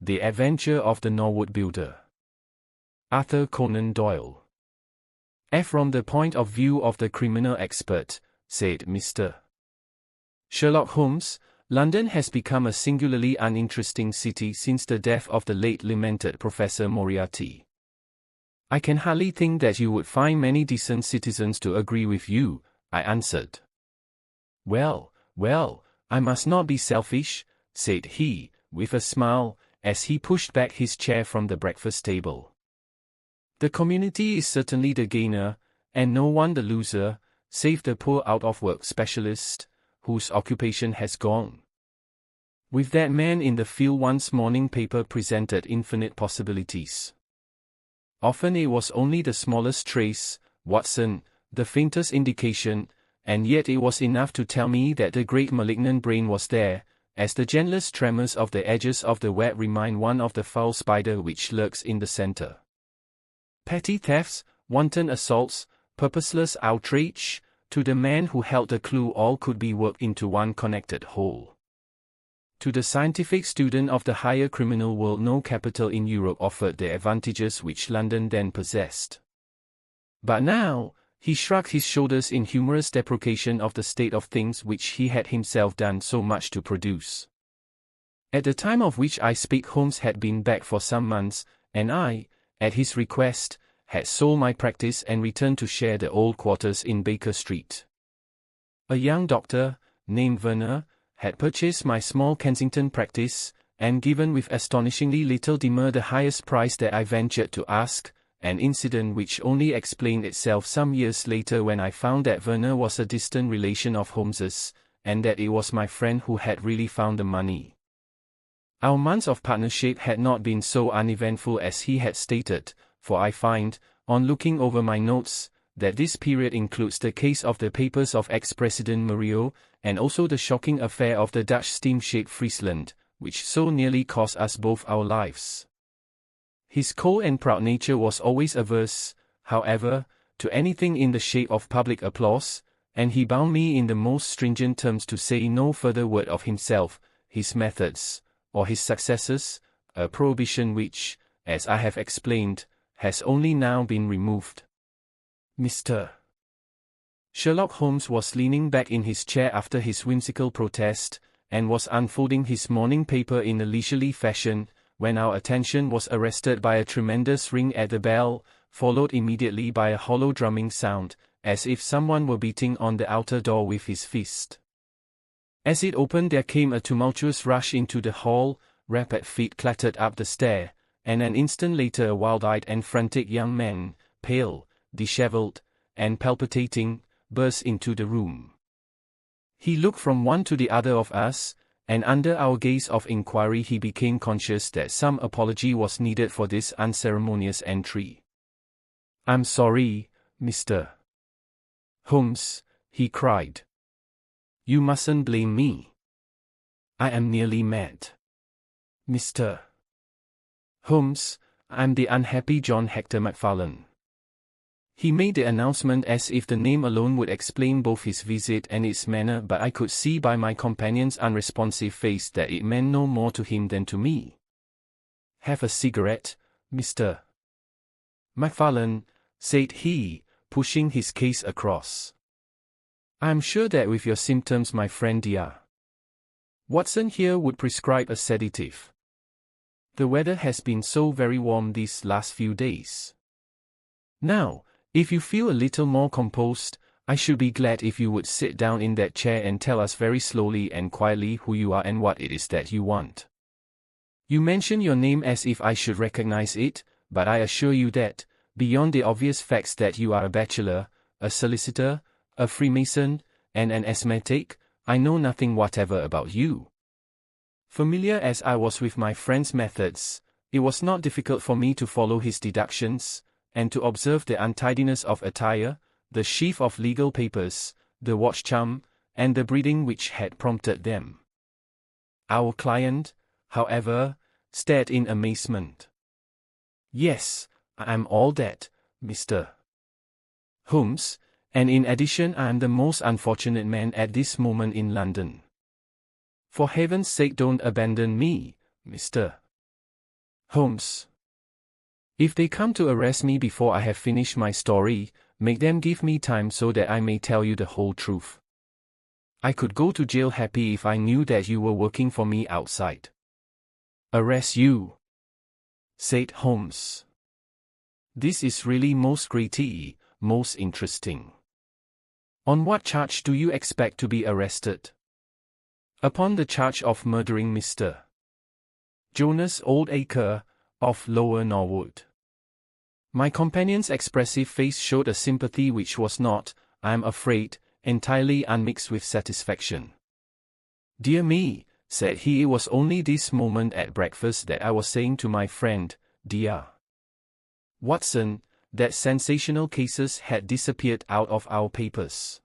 The Adventure of the Norwood Builder. Arthur Conan Doyle. From the point of view of the criminal expert, said Mr. Sherlock Holmes, London has become a singularly uninteresting city since the death of the late lamented Professor Moriarty. I can hardly think that you would find many decent citizens to agree with you, I answered. Well, I must not be selfish, said he, with a smile, as he pushed back his chair from the breakfast table. The community is certainly the gainer, and no one the loser, save the poor out-of-work specialist, whose occupation has gone. With that man in the field, one's morning paper presented infinite possibilities. Often it was only the smallest trace, Watson, the faintest indication, and yet it was enough to tell me that the great malignant brain was there, as the gentlest tremors of the edges of the web remind one of the foul spider which lurks in the center. Petty thefts, wanton assaults, purposeless outrage, to the man who held the clue all could be worked into one connected whole. To the scientific student of the higher criminal world, no capital in Europe offered the advantages which London then possessed. But now, he shrugged his shoulders in humorous deprecation of the state of things which he had himself done so much to produce. At the time of which I speak, Holmes had been back for some months, and I, at his request, had sold my practice and returned to share the old quarters in Baker Street. A young doctor, named Werner, had purchased my small Kensington practice, and given with astonishingly little demur the highest price that I ventured to ask, an incident which only explained itself some years later when I found that Werner was a distant relation of Holmes's, and that it was my friend who had really found the money. Our months of partnership had not been so uneventful as he had stated, for I find, on looking over my notes, that this period includes the case of the papers of ex-President Murillo, and also the shocking affair of the Dutch steamship Friesland, which so nearly cost us both our lives. His cold and proud nature was always averse, however, to anything in the shape of public applause, and he bound me in the most stringent terms to say no further word of himself, his methods, or his successes, a prohibition which, as I have explained, has only now been removed. Mr. Sherlock Holmes was leaning back in his chair after his whimsical protest, and was unfolding his morning paper in a leisurely fashion, when our attention was arrested by a tremendous ring at the bell, followed immediately by a hollow drumming sound, as if someone were beating on the outer door with his fist. As it opened, there came a tumultuous rush into the hall, rapid feet clattered up the stair, and an instant later a wild-eyed and frantic young man, pale, disheveled, and palpitating, burst into the room. He looked from one to the other of us, and under our gaze of inquiry he became conscious that some apology was needed for this unceremonious entry. "I'm sorry, Mr. Holmes," he cried. "You mustn't blame me. I am nearly mad. Mr. Holmes, I'm the unhappy John Hector MacFarlane." He made the announcement as if the name alone would explain both his visit and its manner, but I could see by my companion's unresponsive face that it meant no more to him than to me. "Have a cigarette, Mr. MacFarlane," said he, pushing his case across. "I am sure that with your symptoms, my friend dear, Watson here would prescribe a sedative. The weather has been so very warm these last few days. Now, if you feel a little more composed, I should be glad if you would sit down in that chair and tell us very slowly and quietly who you are and what it is that you want. You mention your name as if I should recognize it, but I assure you that, beyond the obvious facts that you are a bachelor, a solicitor, a Freemason, and an asthmatic, I know nothing whatever about you." Familiar as I was with my friend's methods, it was not difficult for me to follow his deductions, and to observe the untidiness of attire, the sheaf of legal papers, the watch charm, and the breeding which had prompted them. Our client, however, stared in amazement. "Yes, I am all that, Mr. Holmes, and in addition I am the most unfortunate man at this moment in London. For heaven's sake don't abandon me, Mr. Holmes. If they come to arrest me before I have finished my story, make them give me time so that I may tell you the whole truth. I could go to jail happy if I knew that you were working for me outside. Arrest you? Said Holmes. This is really most gritty, most interesting. On what charge do you expect to be arrested? Upon the charge of murdering Mr. Jonas Oldacre, of Lower Norwood. My companion's expressive face showed a sympathy which was not, I am afraid, entirely unmixed with satisfaction. Dear me, said he, it was only this moment at breakfast that I was saying to my friend, dear Watson, that sensational cases had disappeared out of our papers.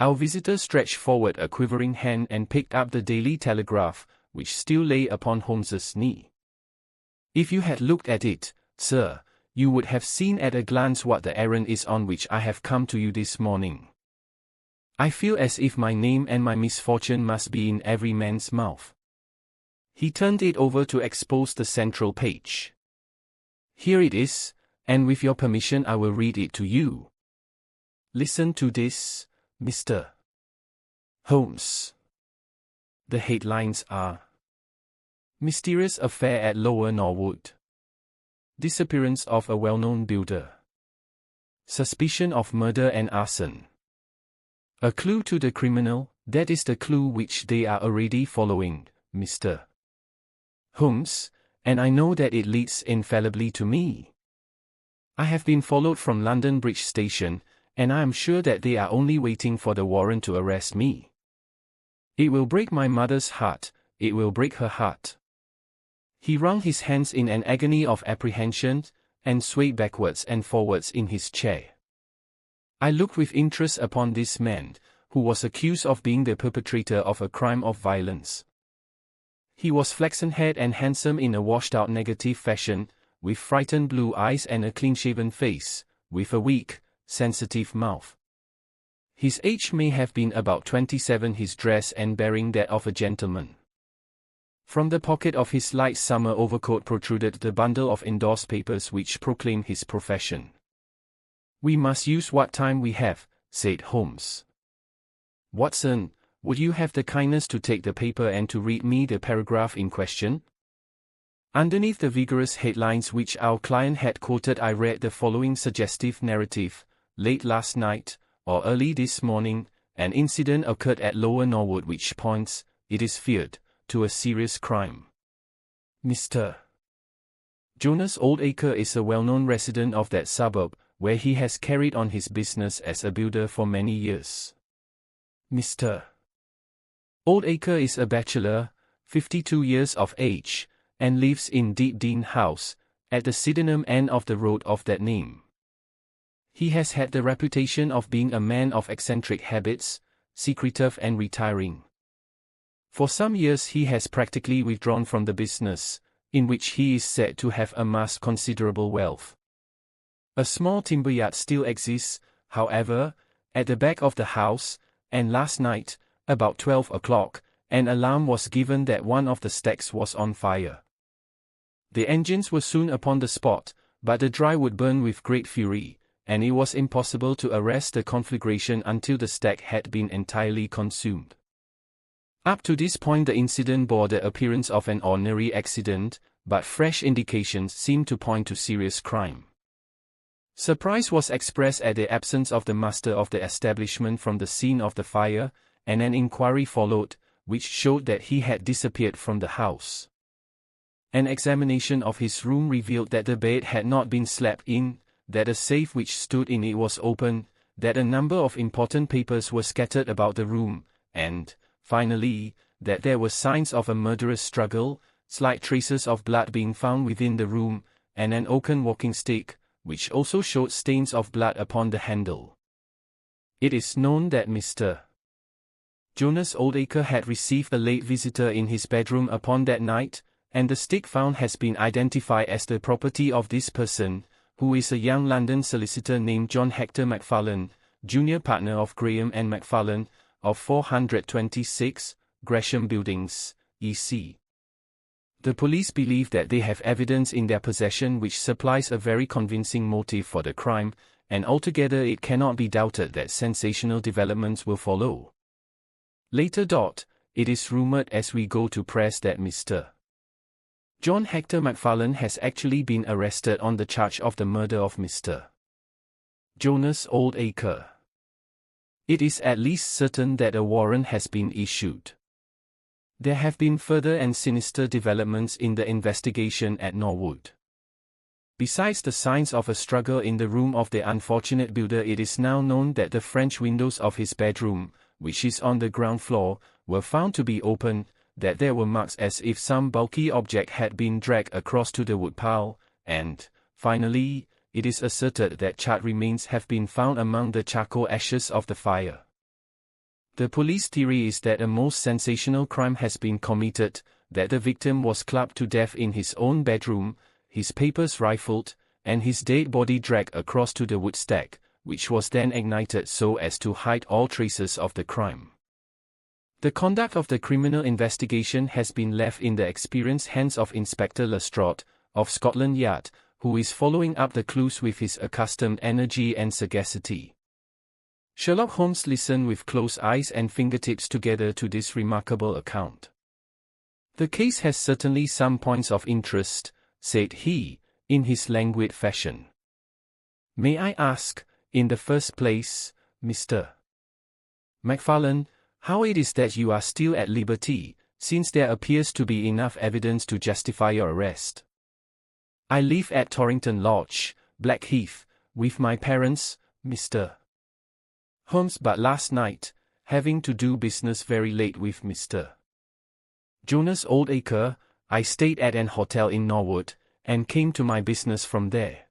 Our visitor stretched forward a quivering hand and picked up the Daily Telegraph, which still lay upon Holmes's knee. If you had looked at it, sir, you would have seen at a glance what the errand is on which I have come to you this morning. I feel as if my name and my misfortune must be in every man's mouth. He turned it over to expose the central page. Here it is, and with your permission I will read it to you. Listen to this, Mr. Holmes. The headlines are: Mysterious Affair at Lower Norwood. Disappearance of a well-known builder. Suspicion of murder and arson. A clue to the criminal, that is the clue which they are already following, Mr. Holmes, and I know that it leads infallibly to me. I have been followed from London Bridge Station, and I am sure that they are only waiting for the warrant to arrest me. It will break my mother's heart, it will break her heart. He wrung his hands in an agony of apprehension, and swayed backwards and forwards in his chair. I looked with interest upon this man, who was accused of being the perpetrator of a crime of violence. He was flaxen-haired and handsome in a washed-out negative fashion, with frightened blue eyes and a clean-shaven face, with a weak, sensitive mouth. His age may have been about 27, his dress and bearing that of a gentleman. From the pocket of his light summer overcoat protruded the bundle of endorsed papers which proclaimed his profession. We must use what time we have, said Holmes. Watson, would you have the kindness to take the paper and to read me the paragraph in question? Underneath the vigorous headlines which our client had quoted I read the following suggestive narrative: late last night, or early this morning, an incident occurred at Lower Norwood which points, it is feared, to a serious crime. Mr. Jonas Oldacre is a well-known resident of that suburb, where he has carried on his business as a builder for many years. Mr. Oldacre is a bachelor, 52 years of age, and lives in Deepdene House, at the Sydenham end of the road of that name. He has had the reputation of being a man of eccentric habits, secretive and retiring. For some years he has practically withdrawn from the business, in which he is said to have amassed considerable wealth. A small timber yard still exists, however, at the back of the house, and last night, about 12 o'clock, an alarm was given that one of the stacks was on fire. The engines were soon upon the spot, but the dry wood burned with great fury, and it was impossible to arrest the conflagration until the stack had been entirely consumed. Up to this point the incident bore the appearance of an ordinary accident, but fresh indications seemed to point to serious crime. Surprise was expressed at the absence of the master of the establishment from the scene of the fire, and an inquiry followed, which showed that he had disappeared from the house. An examination of his room revealed that the bed had not been slept in, that a safe which stood in it was open, that a number of important papers were scattered about the room, and, finally, that there were signs of a murderous struggle, slight traces of blood being found within the room, and an oaken walking stick, which also showed stains of blood upon the handle. It is known that Mr. Jonas Oldacre had received a late visitor in his bedroom upon that night, and the stick found has been identified as the property of this person, who is a young London solicitor named John Hector Macfarlane, junior partner of Graham and Macfarlane, of 426, Gresham Buildings, E.C. The police believe that they have evidence in their possession which supplies a very convincing motive for the crime, and altogether it cannot be doubted that sensational developments will follow. Later. It is rumored as we go to press that Mr. John Hector McFarlane has actually been arrested on the charge of the murder of Mr. Jonas Oldacre. It is at least certain that a warrant has been issued. There have been further and sinister developments in the investigation at Norwood. Besides the signs of a struggle in the room of the unfortunate builder, it is now known that the French windows of his bedroom, which is on the ground floor, were found to be open, that there were marks as if some bulky object had been dragged across to the woodpile, and, finally, it is asserted that charred remains have been found among the charcoal ashes of the fire. The police theory is that a most sensational crime has been committed, that the victim was clubbed to death in his own bedroom, his papers rifled, and his dead body dragged across to the wood stack, which was then ignited so as to hide all traces of the crime. The conduct of the criminal investigation has been left in the experienced hands of Inspector Lestrade, of Scotland Yard, who is following up the clues with his accustomed energy and sagacity. Sherlock Holmes listened with close eyes and fingertips together to this remarkable account. "The case has certainly some points of interest," said he, in his languid fashion. "May I ask, in the first place, Mr. McFarlane, how it is that you are still at liberty, since there appears to be enough evidence to justify your arrest?" "I live at Torrington Lodge, Blackheath, with my parents, Mr. Holmes, but last night, having to do business very late with Mr. Jonas Oldacre, I stayed at an hotel in Norwood, and came to my business from there.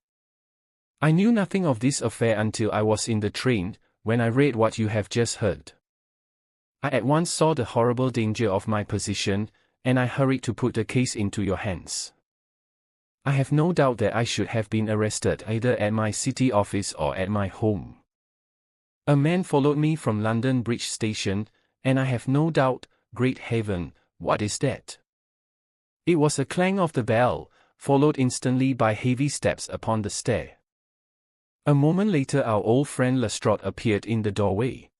I knew nothing of this affair until I was in the train, when I read what you have just heard. I at once saw the horrible danger of my position, and I hurried to put the case into your hands. I have no doubt that I should have been arrested either at my city office or at my home. A man followed me from London Bridge Station, and I have no doubt, great heaven, what is that?" It was a clang of the bell, followed instantly by heavy steps upon the stair. A moment later our old friend Lestrade appeared in the doorway.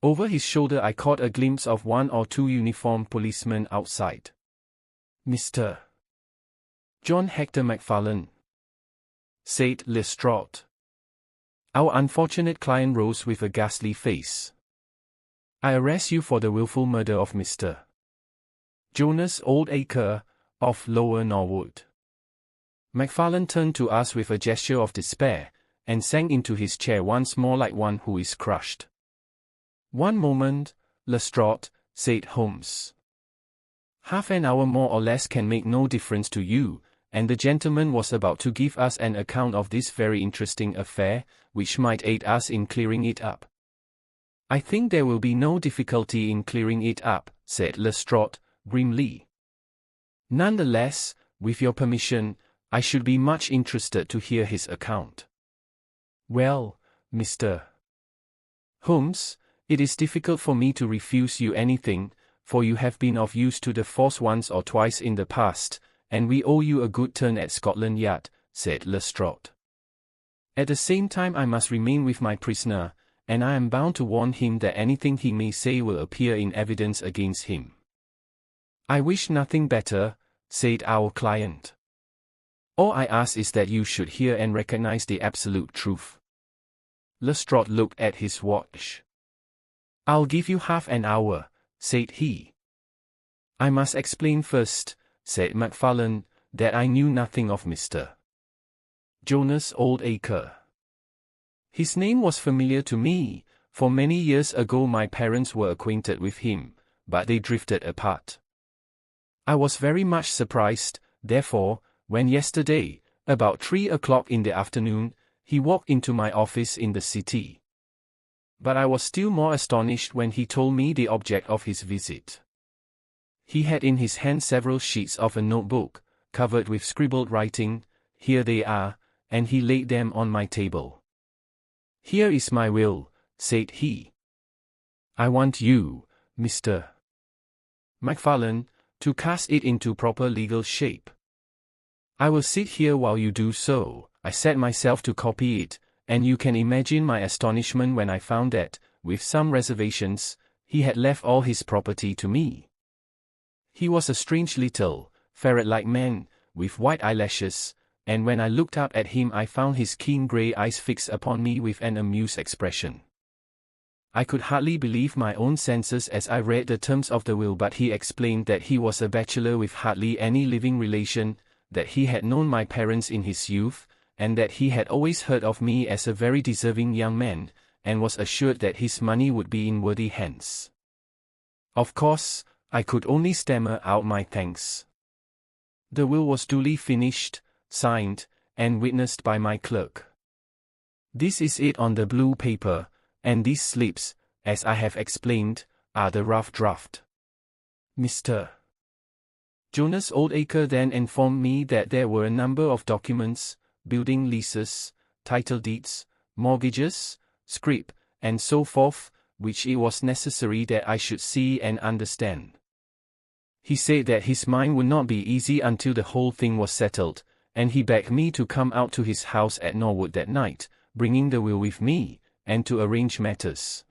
Over his shoulder I caught a glimpse of one or two uniformed policemen outside. "Mr. John Hector McFarlane," said Lestrade. Our unfortunate client rose with a ghastly face. "I arrest you for the wilful murder of Mr. Jonas Oldacre, of Lower Norwood." McFarlane turned to us with a gesture of despair, and sank into his chair once more like one who is crushed. "One moment, Lestrade," said Holmes. "Half an hour more or less can make no difference to you," and the gentleman was about to give us an account of this very interesting affair, which might aid us in clearing it up. "I think there will be no difficulty in clearing it up," said Lestrade, grimly. "None the less, with your permission, I should be much interested to hear his account." "Well, Mr. Holmes, it is difficult for me to refuse you anything, for you have been of use to the force once or twice in the past, and we owe you a good turn at Scotland Yard," said Lestrade. "At the same time I must remain with my prisoner, and I am bound to warn him that anything he may say will appear in evidence against him." "I wish nothing better," said our client. "All I ask is that you should hear and recognize the absolute truth." Lestrade looked at his watch. "I'll give you half an hour," said he. "I must explain first," said McFarlane, "that I knew nothing of Mr. Jonas Oldacre. His name was familiar to me, for many years ago my parents were acquainted with him, but they drifted apart. I was very much surprised, therefore, when yesterday, about 3 o'clock in the afternoon, he walked into my office in the city. But I was still more astonished when he told me the object of his visit. He had in his hand several sheets of a notebook, covered with scribbled writing. Here they are, and he laid them on my table. "Here is my will," said he. "I want you, Mr. McFarlane, to cast it into proper legal shape. I will sit here while you do so. I set myself to copy it, and you can imagine my astonishment when I found that, with some reservations, he had left all his property to me. He was a strange little, ferret-like man, with white eyelashes, and when I looked up at him I found his keen grey eyes fixed upon me with an amused expression. I could hardly believe my own senses as I read the terms of the will, but he explained that he was a bachelor with hardly any living relation, that he had known my parents in his youth, and that he had always heard of me as a very deserving young man, and was assured that his money would be in worthy hands. Of course, I could only stammer out my thanks. The will was duly finished, signed, and witnessed by my clerk. This is it on the blue paper, and these slips, as I have explained, are the rough draft. Mr. Jonas Oldacre then informed me that there were a number of documents, building leases, title deeds, mortgages, scrip, and so forth, which it was necessary that I should see and understand. He said that his mind would not be easy until the whole thing was settled, and he begged me to come out to his house at Norwood that night, bringing the will with me, and to arrange matters.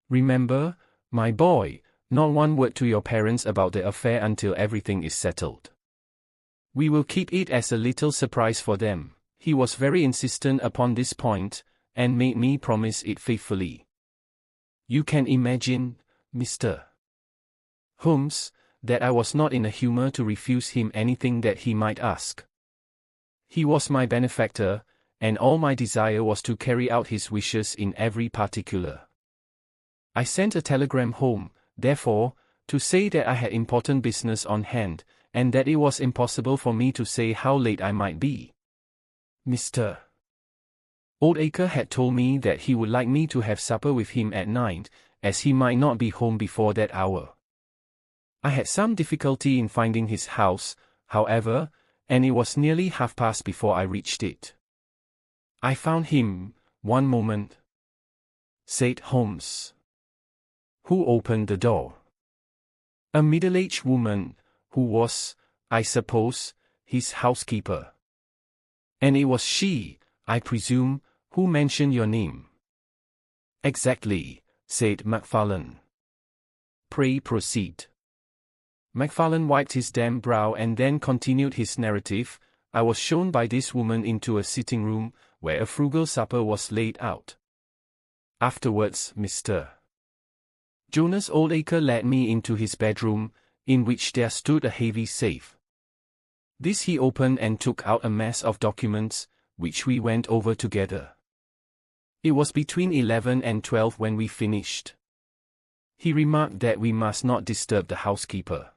Remember, my boy, not one word to your parents about the affair until everything is settled. We will keep it as a little surprise for them. He was very insistent upon this point, and made me promise it faithfully. You can imagine, Mr. Holmes, that I was not in a humor to refuse him anything that he might ask. He was my benefactor, and all my desire was to carry out his wishes in every particular. I sent a telegram home, therefore, to say that I had important business on hand, and that it was impossible for me to say how late I might be. Mr. Oldacre had told me that he would like me to have supper with him at 9, as he might not be home before that hour. I had some difficulty in finding his house, however, and it was nearly past before I reached it. I found him. One moment, said Holmes. Who opened the door? A middle-aged woman, who was, I suppose, his housekeeper. And it was she, I presume, who mentioned your name. Exactly, said MacFarlane. Pray proceed. MacFarlane wiped his damp brow and then continued his narrative. I was shown by this woman into a sitting room, where a frugal supper was laid out. Afterwards, Mr. Jonas Oldacre led me into his bedroom, in which there stood a heavy safe. This he opened and took out a mass of documents, which we went over together. It was between 11 and 12 when we finished. He remarked that we must not disturb the housekeeper.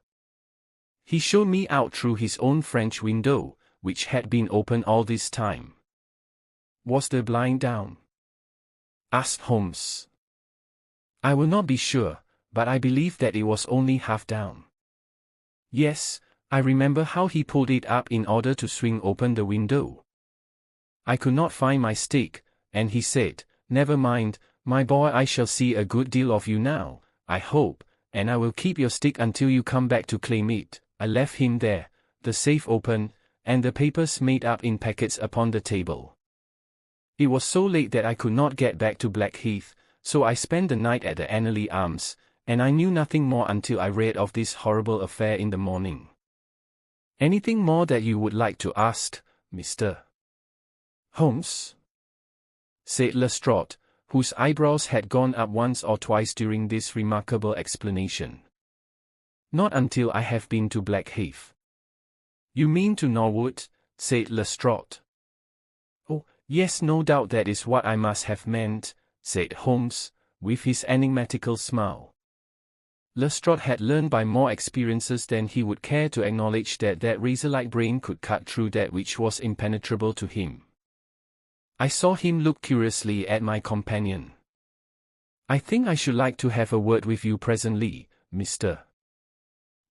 He showed me out through his own French window, which had been open all this time. Was the blind down? Asked Holmes. I will not be sure, but I believe that it was only half down. Yes, I remember how he pulled it up in order to swing open the window. I could not find my stick, and he said, "Never mind, my boy, I shall see a good deal of you now, I hope, and I will keep your stick until you come back to claim it." I left him there, the safe open, and the papers made up in packets upon the table. It was so late that I could not get back to Blackheath, so I spent the night at the Annerley Arms, and I knew nothing more until I read of this horrible affair in the morning. Anything more that you would like to ask, Mr. Holmes? Said Lestrade, whose eyebrows had gone up once or twice during this remarkable explanation. Not until I have been to Blackheath. You mean to Norwood? Said Lestrade. Oh, yes, no doubt that is what I must have meant, said Holmes, with his enigmatical smile. Lestrade had learned by more experiences than he would care to acknowledge that razor-like brain could cut through that which was impenetrable to him. I saw him look curiously at my companion. I think I should like to have a word with you presently, Mr.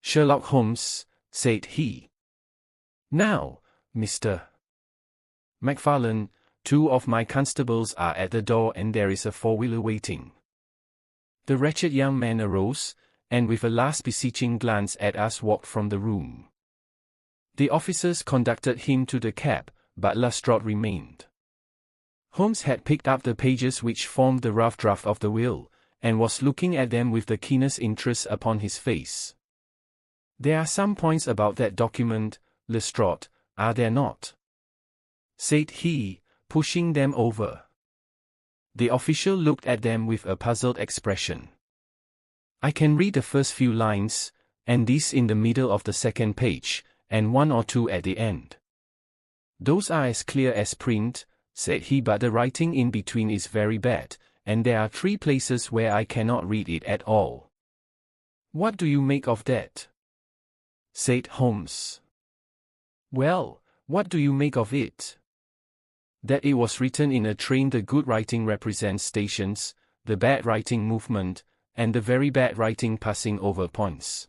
Sherlock Holmes, said he. Now, Mr. MacFarlane, 2 of my constables are at the door and there is a four-wheeler waiting. The wretched young man arose, and with a last beseeching glance at us walked from the room. The officers conducted him to the cab, but Lestrade remained. Holmes had picked up the pages which formed the rough draft of the will, and was looking at them with the keenest interest upon his face. "There are some points about that document, Lestrade, are there not?" said he, pushing them over. The official looked at them with a puzzled expression. "I can read the first few lines, and these in the middle of the second page, and one or two at the end. Those are as clear as print," said he, "but the writing in between is very bad, and there are 3 places where I cannot read it at all." "What do you make of that?" said Holmes. "Well, what do you make of it?" "That it was written in a train. The good writing represents stations, the bad writing movement, and the very bad writing passing over points.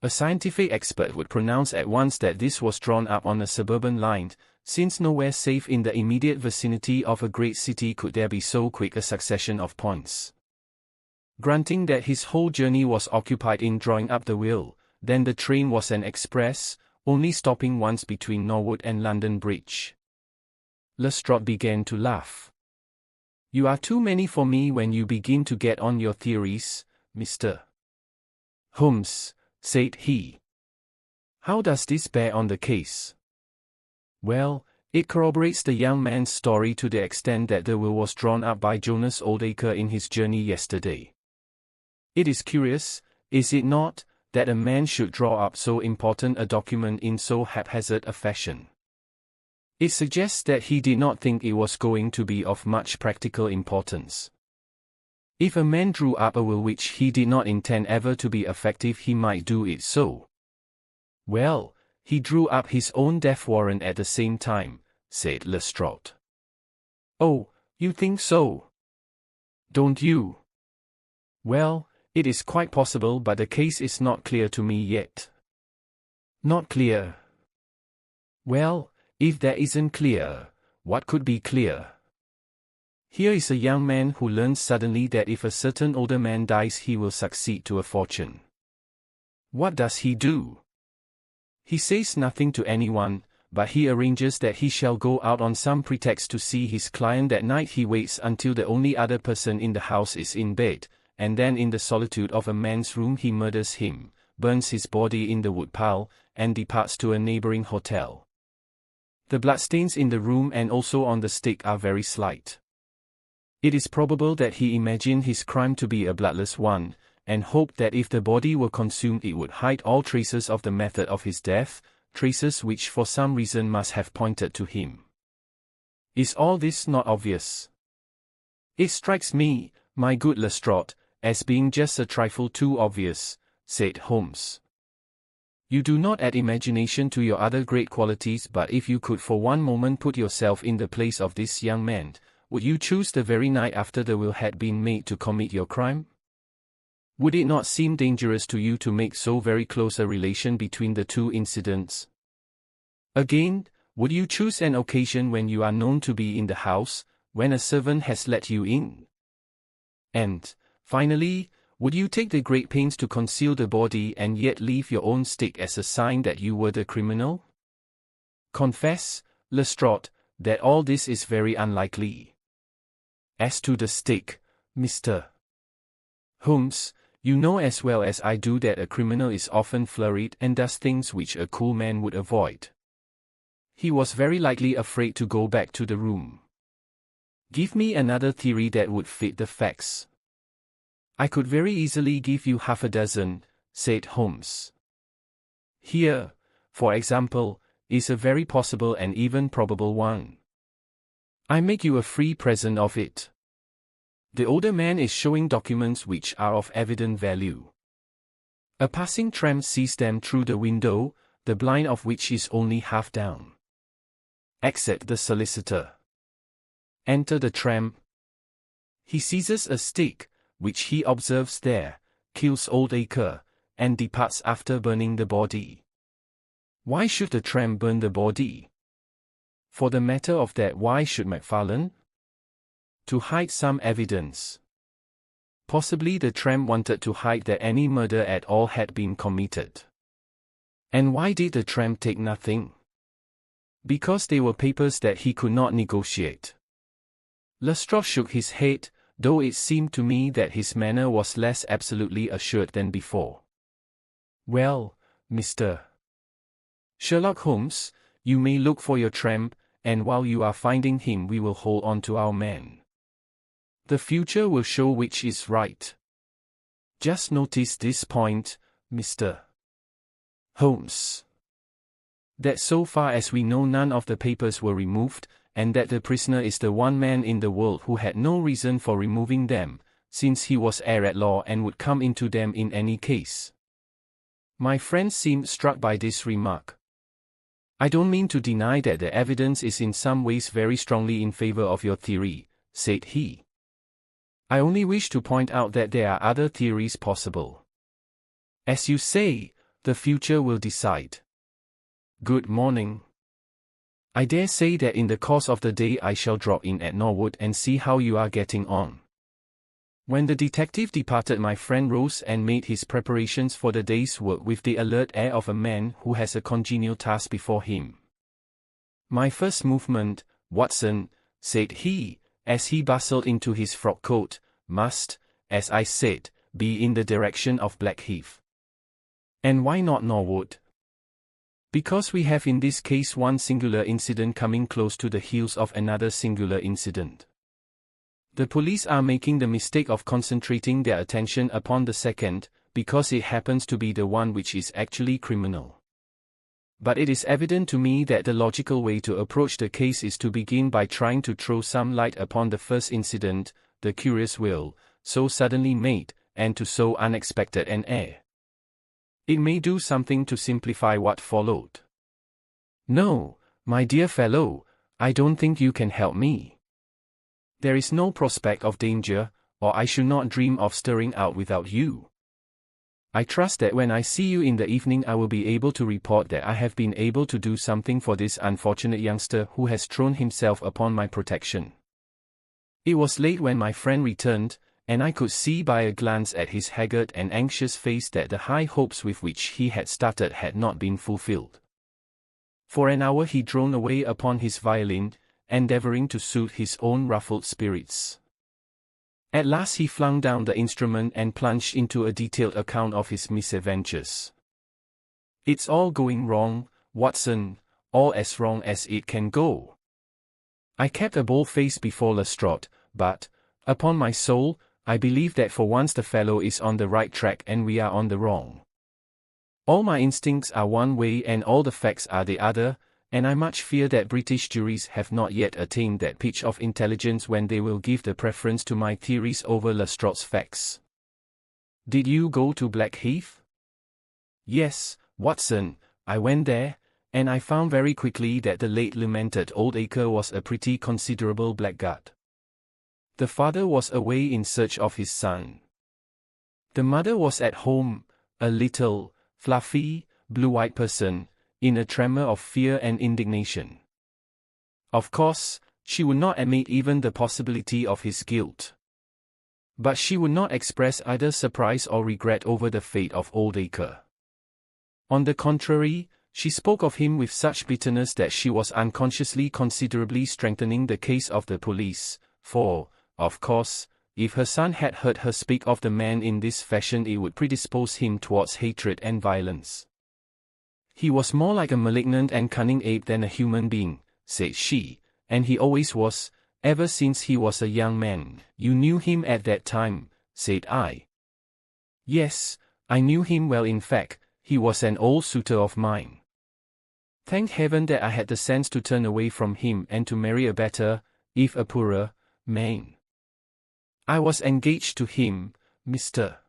A scientific expert would pronounce at once that this was drawn up on a suburban line, since nowhere save in the immediate vicinity of a great city could there be so quick a succession of points. Granting that his whole journey was occupied in drawing up the will, then the train was an express, only stopping once between Norwood and London Bridge." Lestrade began to laugh. "You are too many for me when you begin to get on your theories, Mr. Holmes," said he. "How does this bear on the case?" "Well, it corroborates the young man's story to the extent that the will was drawn up by Jonas Oldacre in his journey yesterday. It is curious, is it not, that a man should draw up so important a document in so haphazard a fashion? It suggests that he did not think it was going to be of much practical importance. If a man drew up a will which he did not intend ever to be effective, he might do it so." "Well, he drew up his own death warrant at the same time," said Lestrade. "Oh, you think so? Don't you? Well, it is quite possible, but the case is not clear to me yet." "Not clear? Well, if that isn't clear, what could be clear? Here is a young man who learns suddenly that if a certain older man dies he will succeed to a fortune. What does he do? He says nothing to anyone, but he arranges that he shall go out on some pretext to see his client that night. He waits until the only other person in the house is in bed, and then in the solitude of a man's room he murders him, burns his body in the woodpile, and departs to a neighboring hotel. The bloodstains in the room and also on the stick are very slight. It is probable that he imagined his crime to be a bloodless one, and hoped that if the body were consumed it would hide all traces of the method of his death, traces which for some reason must have pointed to him. Is all this not obvious?" "It strikes me, my good Lestrade, as being just a trifle too obvious," said Holmes. "You do not add imagination to your other great qualities, but if you could for one moment put yourself in the place of this young man, would you choose the very night after the will had been made to commit your crime? Would it not seem dangerous to you to make so very close a relation between the two incidents? Again, would you choose an occasion when you are known to be in the house, when a servant has let you in? And, finally, would you take the great pains to conceal the body and yet leave your own stick as a sign that you were the criminal? Confess, Lestrade, that all this is very unlikely. As to the stick, Mr. Holmes, you know as well as I do that a criminal is often flurried and does things which a cool man would avoid. He was very likely afraid to go back to the room. Give me another theory that would fit the facts." "I could very easily give you half a dozen," said Holmes. "Here, for example, is a very possible and even probable one. I make you a free present of it. The older man is showing documents which are of evident value. A passing tramp sees them through the window, the blind of which is only half down. Exit the solicitor. Enter the tramp. He seizes a stick, which he observes there, kills Oldacre, and departs after burning the body. Why should the tramp burn the body? For the matter of that, why should MacFarlane? To hide some evidence. Possibly the tramp wanted to hide that any murder at all had been committed. And why did the tramp take nothing? Because they were papers that he could not negotiate. Lestrade shook his head, though it seemed to me that his manner was less absolutely assured than before. Well, Mr. Sherlock Holmes, you may look for your tramp, and while you are finding him we will hold on to our man. The future will show which is right. Just notice this point, Mr. Holmes. That so far as we know none of the papers were removed, and that the prisoner is the one man in the world who had no reason for removing them, since he was heir at law and would come into them in any case. My friend seemed struck by this remark. I don't mean to deny that the evidence is in some ways very strongly in favor of your theory, said he. I only wish to point out that there are other theories possible. As you say, the future will decide. Good morning. I dare say that in the course of the day I shall drop in at Norwood and see how you are getting on. When the detective departed, my friend rose and made his preparations for the day's work with the alert air of a man who has a congenial task before him. My first movement, Watson, said he, as he bustled into his frock coat, must, as I said, be in the direction of Blackheath. And why not Norwood? Because we have in this case one singular incident coming close to the heels of another singular incident. The police are making the mistake of concentrating their attention upon the second, because it happens to be the one which is actually criminal. But it is evident to me that the logical way to approach the case is to begin by trying to throw some light upon the first incident, the curious will, so suddenly made, and to so unexpected an heir. It may do something to simplify what followed. No, my dear fellow, I don't think you can help me. There is no prospect of danger, or I should not dream of stirring out without you. I trust that when I see you in the evening I will be able to report that I have been able to do something for this unfortunate youngster who has thrown himself upon my protection. It was late when my friend returned, and I could see by a glance at his haggard and anxious face that the high hopes with which he had started had not been fulfilled. For an hour he droned away upon his violin, endeavoring to soothe his own ruffled spirits. At last he flung down the instrument and plunged into a detailed account of his misadventures. It's all going wrong, Watson, all as wrong as it can go. I kept a bold face before Lestrade, but, upon my soul, I believe that for once the fellow is on the right track and we are on the wrong. All my instincts are one way and all the facts are the other, and I much fear that British juries have not yet attained that pitch of intelligence when they will give the preference to my theories over Lestrade's facts. Did you go to Blackheath? Yes, Watson, I went there, and I found very quickly that the late lamented Oldacre was a pretty considerable blackguard. The father was away in search of his son. The mother was at home, a little, fluffy, blue-eyed person, in a tremor of fear and indignation. Of course, she would not admit even the possibility of his guilt. But she would not express either surprise or regret over the fate of Oldacre. On the contrary, she spoke of him with such bitterness that she was unconsciously considerably strengthening the case of the police, for, of course, if her son had heard her speak of the man in this fashion it would predispose him towards hatred and violence. He was more like a malignant and cunning ape than a human being, said she, and he always was, ever since he was a young man. You knew him at that time, said I. Yes, I knew him well. In fact, he was an old suitor of mine. Thank heaven that I had the sense to turn away from him and to marry a better, if a poorer, man. I was engaged to him, Mr.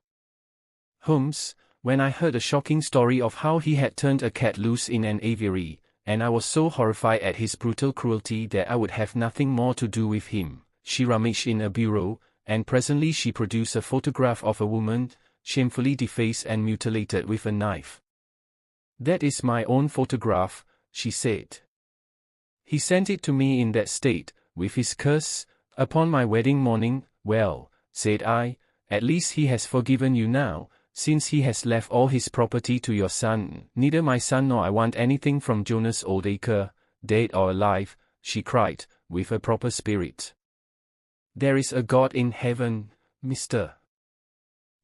Holmes, when I heard a shocking story of how he had turned a cat loose in an aviary, and I was so horrified at his brutal cruelty that I would have nothing more to do with him. She rummaged in a bureau, and presently she produced a photograph of a woman, shamefully defaced and mutilated with a knife. That is my own photograph, she said. He sent it to me in that state, with his curse, upon my wedding morning. Well, said I, At least he has forgiven you now, since he has left all his property to your son. Neither my son nor I want anything from Jonas Oldacre, dead or alive, she cried, with a proper spirit. There is a God in heaven, Mr.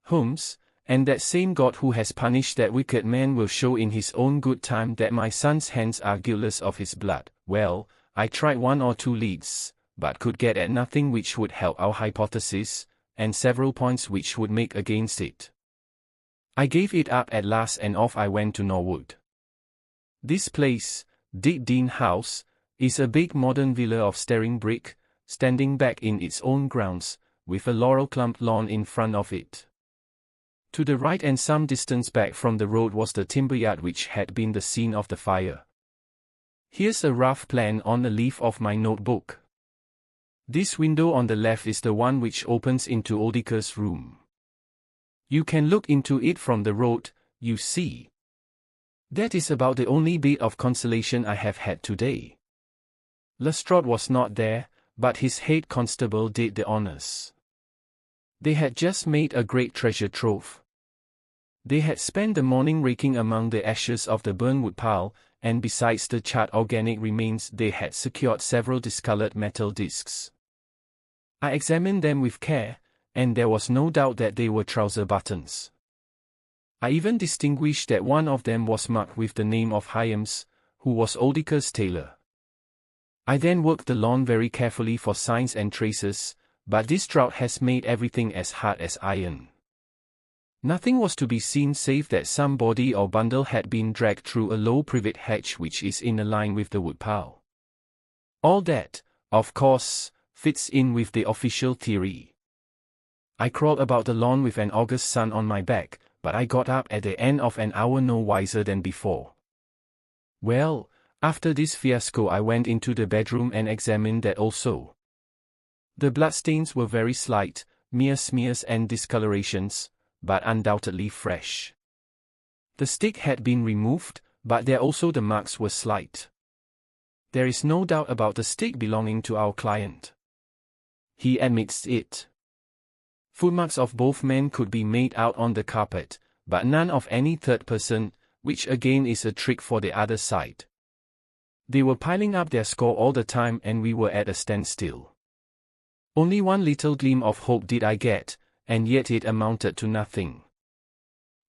Holmes, and that same God who has punished that wicked man will show in his own good time that my son's hands are guiltless of his blood. Well, I tried 1 or 2 leads, but could get at nothing which would help our hypothesis, and several points which would make against it. I gave it up at last and off I went to Norwood. This place, Dick Dean House, is a big modern villa of staring brick, standing back in its own grounds, with a laurel-clumped lawn in front of it. To the right and some distance back from the road was the timber yard which had been the scene of the fire. Here's a rough plan on a leaf of my notebook. This window on the left is the one which opens into Oldacre's room. You can look into it from the road, you see. That is about the only bit of consolation I have had today. Lestrade was not there, but his head constable did the honors. They had just made a great treasure trove. They had spent the morning raking among the ashes of the burned wood pile, and besides the charred organic remains they had secured several discolored metal discs. I examined them with care, and there was no doubt that they were trouser buttons. I even distinguished that one of them was marked with the name of Hyams, who was Oldacre's tailor. I then worked the lawn very carefully for signs and traces, but this drought has made everything as hard as iron. Nothing was to be seen save that some body or bundle had been dragged through a low privet hedge which is in a line with the woodpile. All that, of course, fits in with the official theory. I crawled about the lawn with an August sun on my back, but I got up at the end of an hour no wiser than before. Well, after this fiasco I went into the bedroom and examined that also. The bloodstains were very slight, mere smears and discolorations, but undoubtedly fresh. The stick had been removed, but there also the marks were slight. There is no doubt about the stick belonging to our client. He admits it. Footmarks of both men could be made out on the carpet, but none of any third person, which again is a trick for the other side. They were piling up their score all the time and we were at a standstill. Only one little gleam of hope did I get, and yet it amounted to nothing.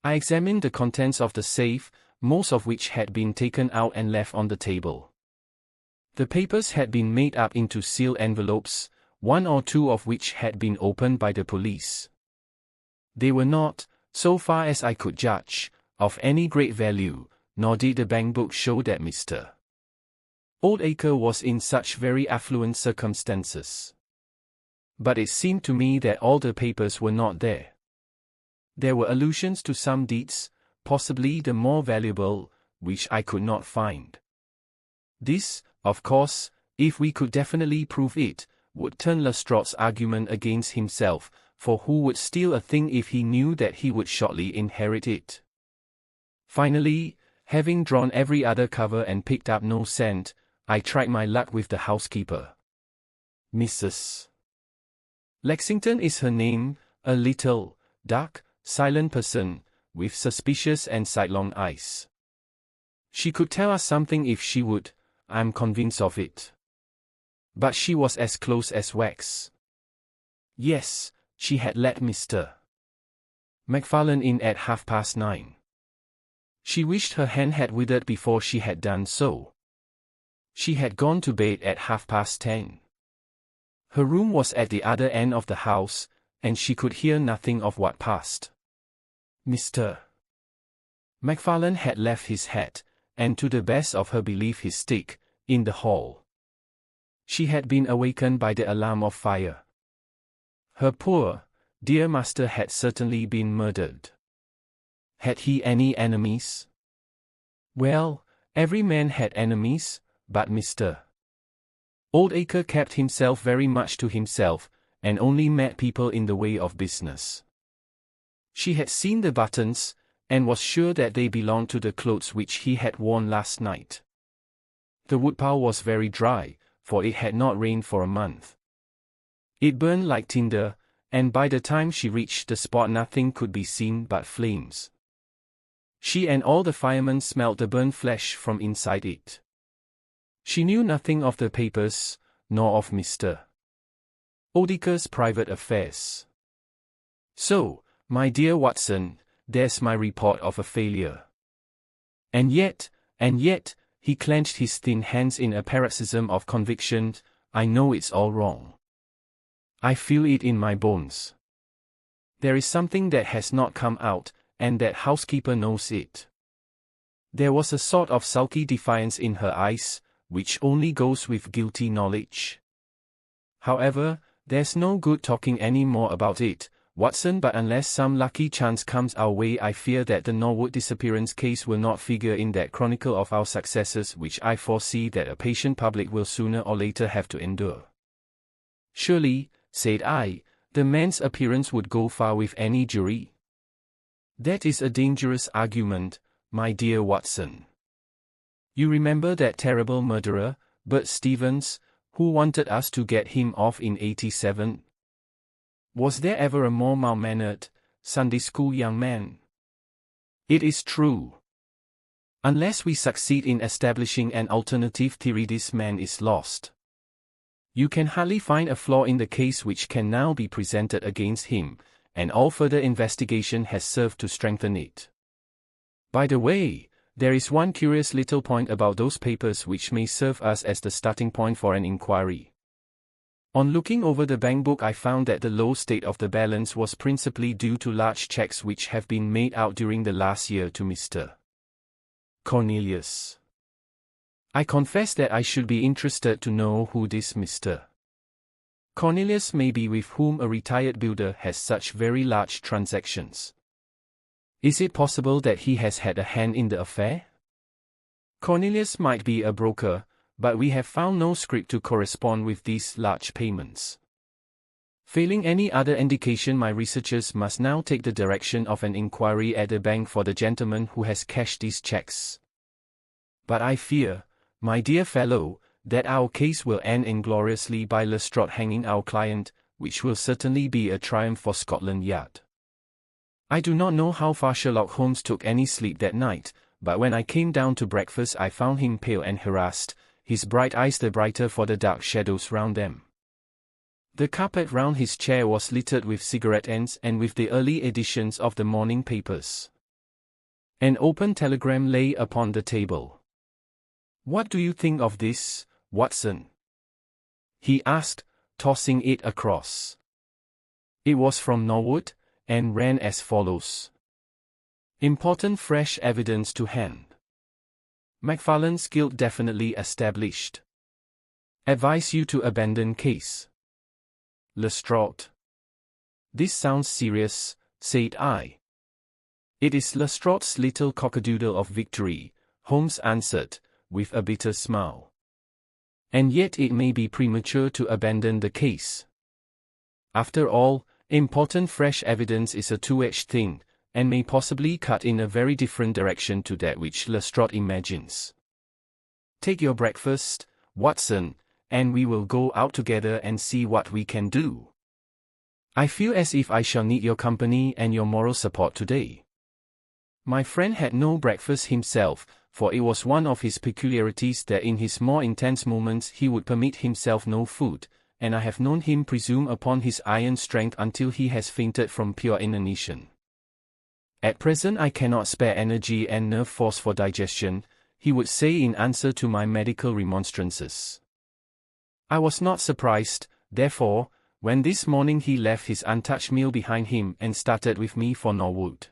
I examined the contents of the safe, most of which had been taken out and left on the table. The papers had been made up into sealed envelopes, 1 or 2 of which had been opened by the police. They were not, so far as I could judge, of any great value, nor did the bank book show that Mr. Oldacre was in such very affluent circumstances. But it seemed to me that all the papers were not there. There were allusions to some deeds, possibly the more valuable, which I could not find. This, of course, if we could definitely prove it, would turn Lestrade's argument against himself, for who would steal a thing if he knew that he would shortly inherit it? Finally, having drawn every other cover and picked up no scent, I tried my luck with the housekeeper. Mrs. Lexington is her name, a little, dark, silent person, with suspicious and sidelong eyes. She could tell us something if she would, I'm convinced of it. But she was as close as wax. Yes, she had let Mr. McFarlane in at 9:30. She wished her hand had withered before she had done so. She had gone to bed at 10:30. Her room was at the other end of the house, and she could hear nothing of what passed. Mr. McFarlane had left his hat, and to the best of her belief his stick, in the hall. She had been awakened by the alarm of fire. Her poor, dear master had certainly been murdered. Had he any enemies? Well, every man had enemies, but Mr. Oldacre kept himself very much to himself, and only met people in the way of business. She had seen the buttons, and was sure that they belonged to the clothes which he had worn last night. The woodpile was very dry, for it had not rained for a month. It burned like tinder, and by the time she reached the spot nothing could be seen but flames. She and all the firemen smelled the burnt flesh from inside it. She knew nothing of the papers, nor of Mr. Oldacre's private affairs. So, my dear Watson, there's my report of a failure. And yet, he clenched his thin hands in a paroxysm of conviction, I know it's all wrong. I feel it in my bones. There is something that has not come out, and that housekeeper knows it. There was a sort of sulky defiance in her eyes, which only goes with guilty knowledge. However, there's no good talking any more about it, Watson, but unless some lucky chance comes our way I fear that the Norwood disappearance case will not figure in that chronicle of our successes which I foresee that a patient public will sooner or later have to endure. Surely, said I, the man's appearance would go far with any jury. That is a dangerous argument, my dear Watson. You remember that terrible murderer, Bert Stevens, who wanted us to get him off in '87? Was there ever a more mal-mannered, Sunday school young man? It is true. Unless we succeed in establishing an alternative theory, this man is lost. You can hardly find a flaw in the case which can now be presented against him, and all further investigation has served to strengthen it. By the way, there is one curious little point about those papers which may serve us as the starting point for an inquiry. On looking over the bank book I found that the low state of the balance was principally due to large checks which have been made out during the last year to Mr. Cornelius. I confess that I should be interested to know who this Mr. Cornelius may be, with whom a retired builder has such very large transactions. Is it possible that he has had a hand in the affair? Cornelius might be a broker, but we have found no script to correspond with these large payments. Failing any other indication, my researchers must now take the direction of an inquiry at the bank for the gentleman who has cashed these checks. But I fear, my dear fellow, that our case will end ingloriously by Lestrade hanging our client, which will certainly be a triumph for Scotland Yard. I do not know how far Sherlock Holmes took any sleep that night, but when I came down to breakfast I found him pale and harassed, his bright eyes the brighter for the dark shadows round them. The carpet round his chair was littered with cigarette ends and with the early editions of the morning papers. An open telegram lay upon the table. What do you think of this, Watson? He asked, tossing it across. It was from Norwood, and ran as follows. Important fresh evidence to hand. McFarlane's guilt definitely established. Advise you to abandon case. Lestrade. This sounds serious, said I. It is Lestrade's little cockadoodle of victory, Holmes answered, with a bitter smile. And yet it may be premature to abandon the case. After all, important fresh evidence is a two-edged thing, and may possibly cut in a very different direction to that which Lestrade imagines. Take your breakfast, Watson, and we will go out together and see what we can do. I feel as if I shall need your company and your moral support today. My friend had no breakfast himself, for it was one of his peculiarities that in his more intense moments he would permit himself no food, and I have known him presume upon his iron strength until he has fainted from pure inanition. At present I cannot spare energy and nerve force for digestion, he would say in answer to my medical remonstrances. I was not surprised, therefore, when this morning he left his untouched meal behind him and started with me for Norwood.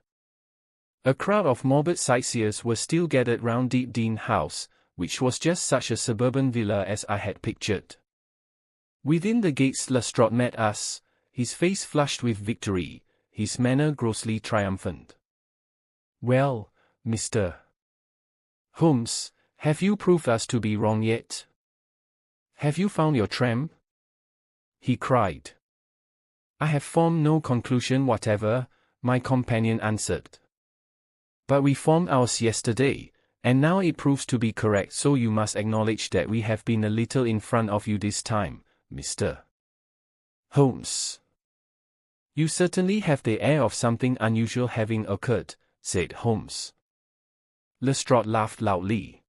A crowd of morbid sightseers were still gathered round Deepdene House, which was just such a suburban villa as I had pictured. Within the gates Lestrade met us, his face flushed with victory, his manner grossly triumphant. Well, Mr. Holmes, have you proved us to be wrong yet? Have you found your tramp? He cried. I have formed no conclusion whatever, my companion answered. But we formed ours yesterday, and now it proves to be correct, so you must acknowledge that we have been a little in front of you this time, Mr. Holmes. You certainly have the air of something unusual having occurred, said Holmes. Lestrade laughed loudly.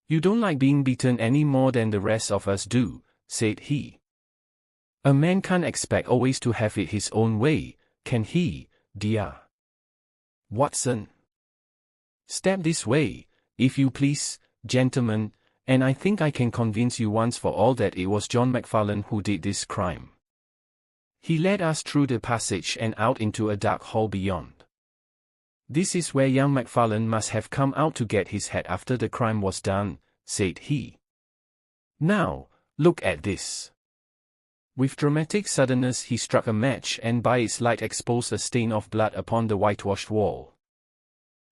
You don't like being beaten any more than the rest of us do, said he. A man can't expect always to have it his own way, can he, dear? Watson. Step this way, if you please, gentlemen, and I think I can convince you once for all that it was John McFarlane who did this crime. He led us through the passage and out into a dark hall beyond. This is where young McFarlane must have come out to get his hat after the crime was done, said he. Now, look at this. With dramatic suddenness he struck a match and by its light exposed a stain of blood upon the whitewashed wall.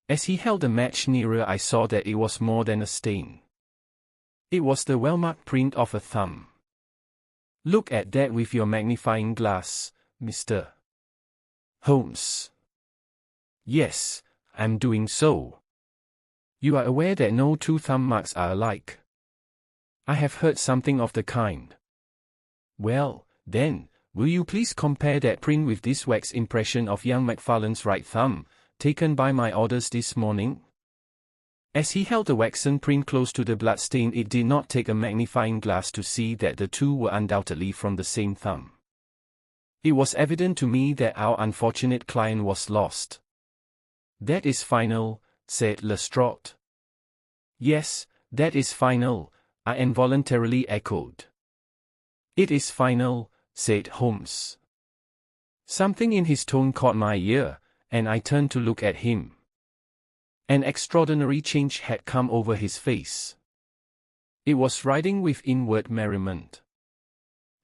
As he held the match nearer I saw that it was more than a stain. It was the well-marked print of a thumb. Look at that with your magnifying glass, Mr. Holmes. Yes, I'm doing so. You are aware that no two thumb marks are alike. I have heard something of the kind. Well, then, will you please compare that print with this wax impression of young McFarlane's right thumb, taken by my orders this morning? As he held the waxen print close to the bloodstain it did not take a magnifying glass to see that the two were undoubtedly from the same thumb. It was evident to me that our unfortunate client was lost. That is final, said Lestrade. Yes, that is final, I involuntarily echoed. It is final, said Holmes. Something in his tone caught my ear, and I turned to look at him. An extraordinary change had come over his face. It was riding with inward merriment.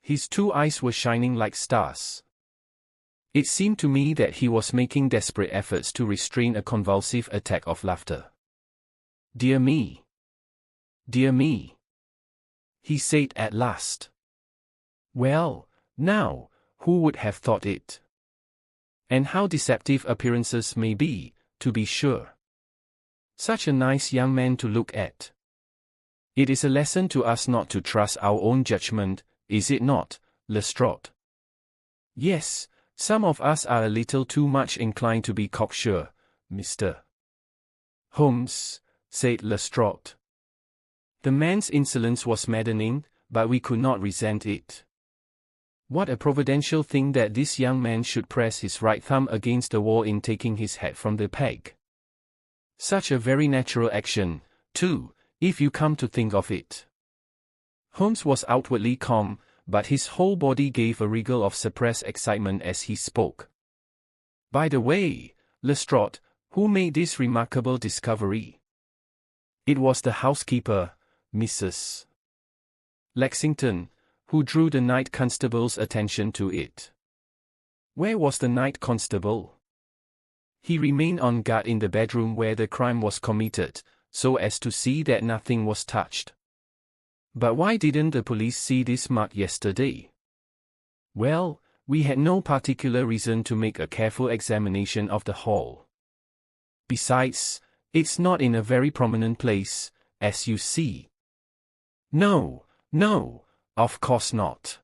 His two eyes were shining like stars. It seemed to me that he was making desperate efforts to restrain a convulsive attack of laughter. Dear me! Dear me! He said at last. Well, now, who would have thought it? And how deceptive appearances may be, to be sure. Such a nice young man to look at. It is a lesson to us not to trust our own judgment, is it not, Lestrade? Yes, some of us are a little too much inclined to be cocksure, Mr. Holmes, said Lestrade. The man's insolence was maddening, but we could not resent it. What a providential thing that this young man should press his right thumb against the wall in taking his hat from the peg. Such a very natural action, too, if you come to think of it. Holmes was outwardly calm, but his whole body gave a wriggle of suppressed excitement as he spoke. By the way, Lestrade, who made this remarkable discovery? It was the housekeeper, Mrs. Lexington, who drew the night constable's attention to it. Where was the night constable? He remained on guard in the bedroom where the crime was committed, so as to see that nothing was touched. But why didn't the police see this mark yesterday? Well, we had no particular reason to make a careful examination of the hall. Besides, it's not in a very prominent place, as you see. No, no, of course not.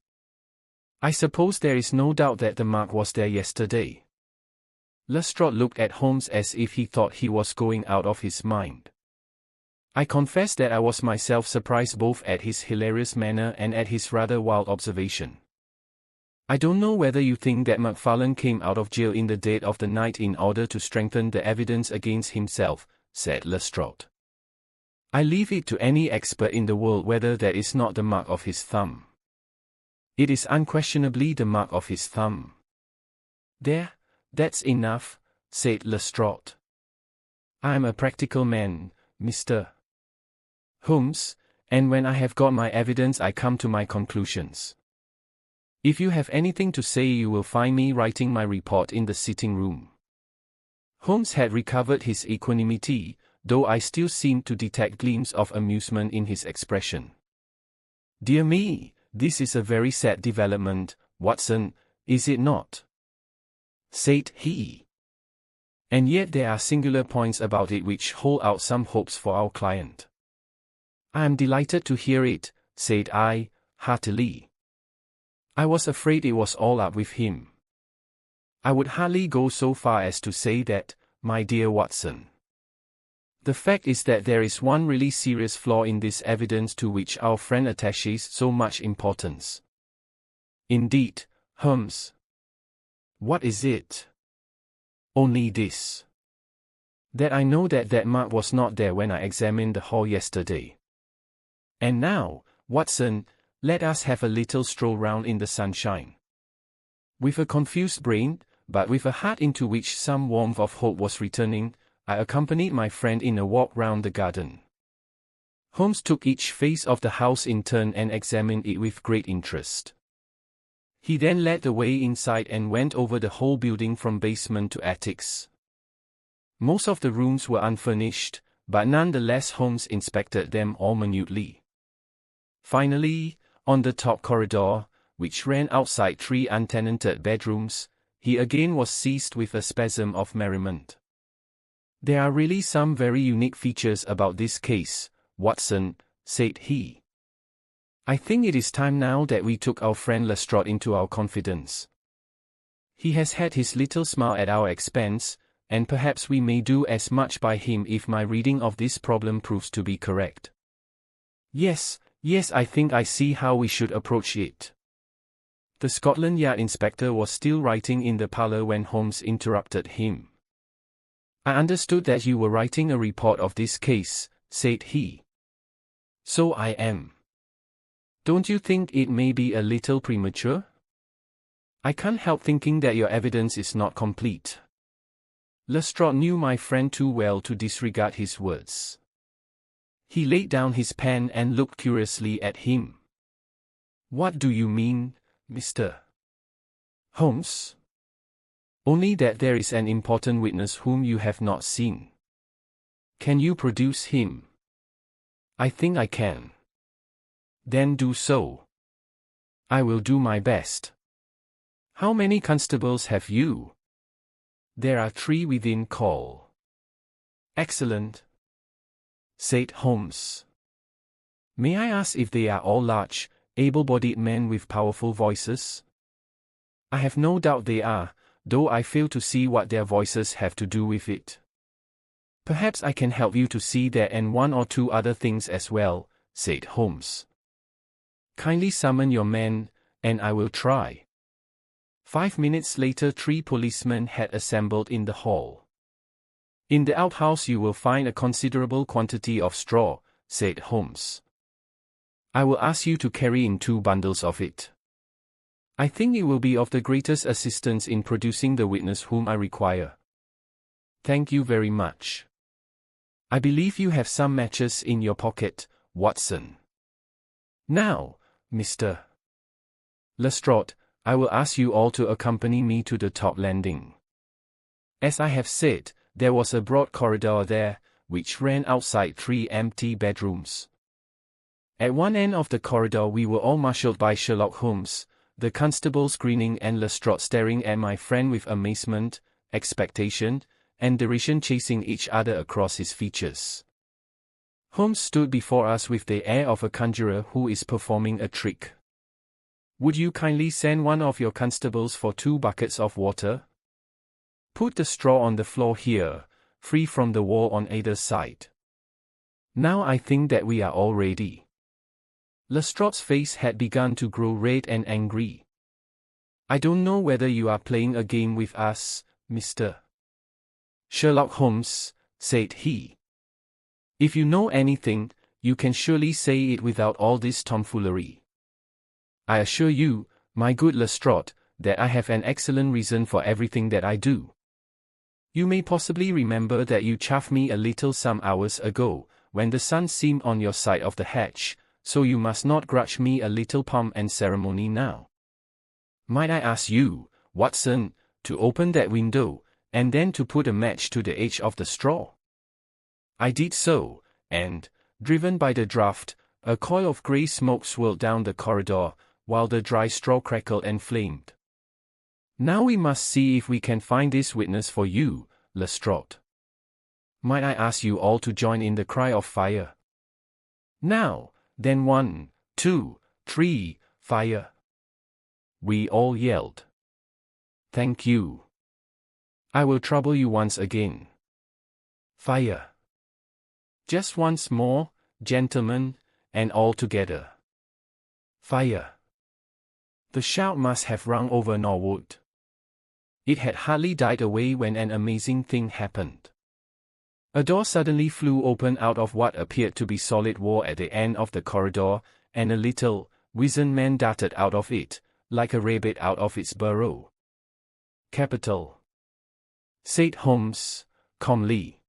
I suppose there is no doubt that the mark was there yesterday. Lestrade looked at Holmes as if he thought he was going out of his mind. I confess that I was myself surprised both at his hilarious manner and at his rather wild observation. I don't know whether you think that McFarlane came out of jail in the dead of the night in order to strengthen the evidence against himself, said Lestrade. I leave it to any expert in the world whether that is not the mark of his thumb. It is unquestionably the mark of his thumb. There, that's enough, said Lestrade. I am a practical man, Mr. Holmes, and when I have got my evidence I come to my conclusions. If you have anything to say you will find me writing my report in the sitting room. Holmes had recovered his equanimity, though I still seemed to detect gleams of amusement in his expression. Dear me, this is a very sad development, Watson, is it not? Said he. And yet there are singular points about it which hold out some hopes for our client. I am delighted to hear it, said I, heartily. I was afraid it was all up with him. I would hardly go so far as to say that, my dear Watson. The fact is that there is one really serious flaw in this evidence to which our friend attaches so much importance. Indeed, Holmes. What is it? Only this. That I know that mark was not there when I examined the hall yesterday. And now, Watson, let us have a little stroll round in the sunshine. With a confused brain, but with a heart into which some warmth of hope was returning, I accompanied my friend in a walk round the garden. Holmes took each face of the house in turn and examined it with great interest. He then led the way inside and went over the whole building from basement to attics. Most of the rooms were unfurnished, but nonetheless Holmes inspected them all minutely. Finally, on the top corridor, which ran outside 3 untenanted bedrooms, he again was seized with a spasm of merriment. There are really some very unique features about this case, Watson, said he. I think it is time now that we took our friend Lestrade into our confidence. He has had his little smile at our expense, and perhaps we may do as much by him if my reading of this problem proves to be correct. Yes, I think I see how we should approach it. The Scotland Yard inspector was still writing in the parlour when Holmes interrupted him. I understood that you were writing a report of this case, said he. So I am. Don't you think it may be a little premature? I can't help thinking that your evidence is not complete. Lestrade knew my friend too well to disregard his words. He laid down his pen and looked curiously at him. What do you mean, Mr. Holmes? Only that there is an important witness whom you have not seen. Can you produce him? I think I can. Then do so. I will do my best. How many constables have you? There are 3 within call. Excellent, said Holmes. May I ask if they are all large, able-bodied men with powerful voices? I have no doubt they are, though I fail to see what their voices have to do with it. Perhaps I can help you to see that and 1 or 2 other things as well, said Holmes. Kindly summon your men, and I will try. 5 minutes later 3 policemen had assembled in the hall. In the outhouse you will find a considerable quantity of straw, said Holmes. I will ask you to carry in 2 bundles of it. I think it will be of the greatest assistance in producing the witness whom I require. Thank you very much. I believe you have some matches in your pocket, Watson. Now, Mr. Lestrade, I will ask you all to accompany me to the top landing. As I have said, there was a broad corridor there, which ran outside 3 empty bedrooms. At one end of the corridor we were all marshalled by Sherlock Holmes, the constables grinning and Lestrade staring at my friend with amazement, expectation, and derision chasing each other across his features. Holmes stood before us with the air of a conjurer who is performing a trick. Would you kindly send one of your constables for 2 buckets of water? Put the straw on the floor here, free from the wall on either side. Now I think that we are all ready. Lestrade's face had begun to grow red and angry. I don't know whether you are playing a game with us, Mr. Sherlock Holmes, said he. If you know anything, you can surely say it without all this tomfoolery. I assure you, my good Lestrade, that I have an excellent reason for everything that I do. You may possibly remember that you chaffed me a little some hours ago, when the sun seemed on your side of the hedge, so you must not grudge me a little pomp and ceremony now. Might I ask you, Watson, to open that window, and then to put a match to the edge of the straw? I did so, and, driven by the draught, a coil of grey smoke swirled down the corridor, while the dry straw crackled and flamed. Now we must see if we can find this witness for you, Lestrade. Might I ask you all to join in the cry of fire? Now, then 1, 2, 3, fire! We all yelled. Thank you. I will trouble you once again. Fire. Just once more, gentlemen, and all together. Fire. The shout must have rung over Norwood. It had hardly died away when an amazing thing happened. A door suddenly flew open out of what appeared to be solid wall at the end of the corridor, and a little, wizened man darted out of it, like a rabbit out of its burrow. "Capital," said Holmes, calmly.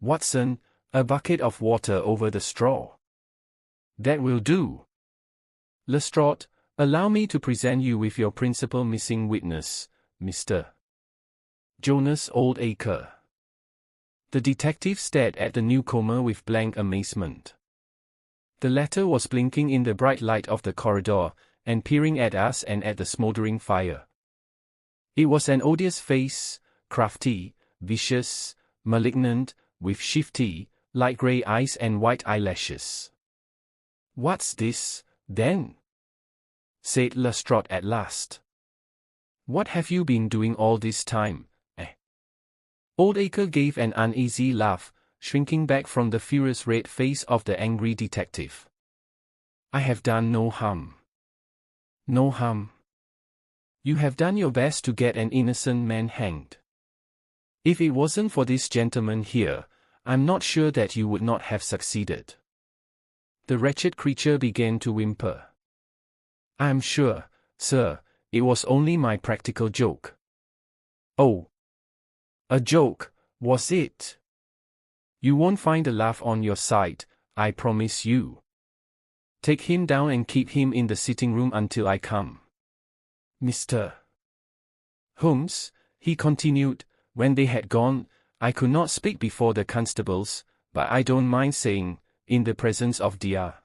"Watson, a bucket of water over the straw." "That will do. Lestrade, allow me to present you with your principal missing witness, Mr. Jonas Oldacre." The detective stared at the newcomer with blank amazement. The latter was blinking in the bright light of the corridor, and peering at us and at the smoldering fire. It was an odious face, crafty, vicious, malignant, with shifty, light grey eyes and white eyelashes. "What's this, then?" said Lestrade at last. "What have you been doing all this time, eh?" Oldacre gave an uneasy laugh, shrinking back from the furious red face of the angry detective. "I have done no harm." "No harm? You have done your best to get an innocent man hanged. If it wasn't for this gentleman here, I'm not sure that you would not have succeeded." The wretched creature began to whimper. "I am sure, sir, it was only my practical joke." "Oh. A joke, was it? You won't find a laugh on your side, I promise you. Take him down and keep him in the sitting room until I come. Mr. Holmes," he continued, when they had gone, "I could not speak before the constables, but I don't mind saying, in the presence of dear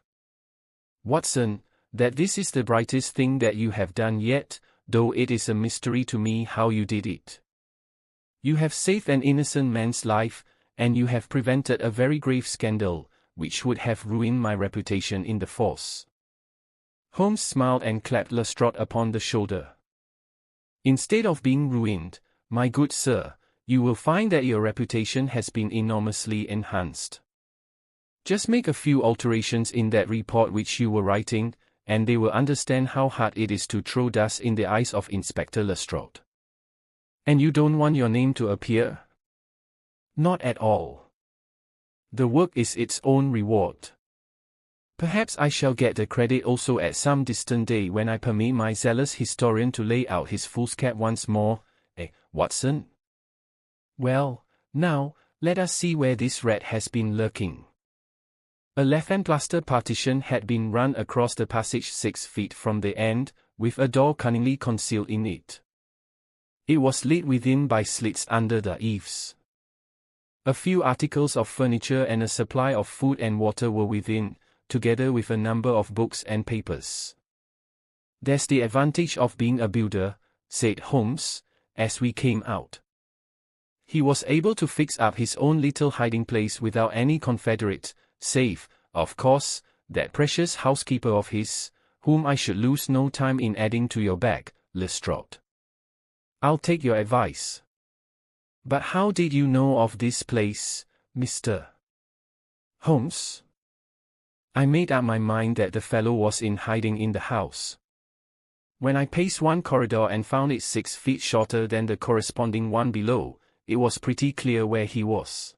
Watson, that this is the brightest thing that you have done yet, though it is a mystery to me how you did it. You have saved an innocent man's life, and you have prevented a very grave scandal, which would have ruined my reputation in the force." Holmes smiled and clapped Lestrade upon the shoulder. "Instead of being ruined, my good sir, you will find that your reputation has been enormously enhanced. Just make a few alterations in that report which you were writing, and they will understand how hard it is to throw dust in the eyes of Inspector Lestrade. And you don't want your name to appear?" "Not at all. The work is its own reward. Perhaps I shall get the credit also at some distant day when I permit my zealous historian to lay out his foolscap once more, Watson? Well, now, let us see where this rat has been lurking." A left-hand plaster partition had been run across the passage 6 feet from the end, with a door cunningly concealed in it. It was lit within by slits under the eaves. A few articles of furniture and a supply of food and water were within, together with a number of books and papers. "There's the advantage of being a builder," said Holmes, as we came out. He was able to fix up his own little hiding place without any confederate, save, of course, that precious housekeeper of his, whom I should lose no time in adding to your bag, Lestrade. "I'll take your advice." "But how did you know of this place, Mr. Holmes?" "I made up my mind that the fellow was in hiding in the house. When I paced one corridor and found it 6 feet shorter than the corresponding one below, it was pretty clear where he was.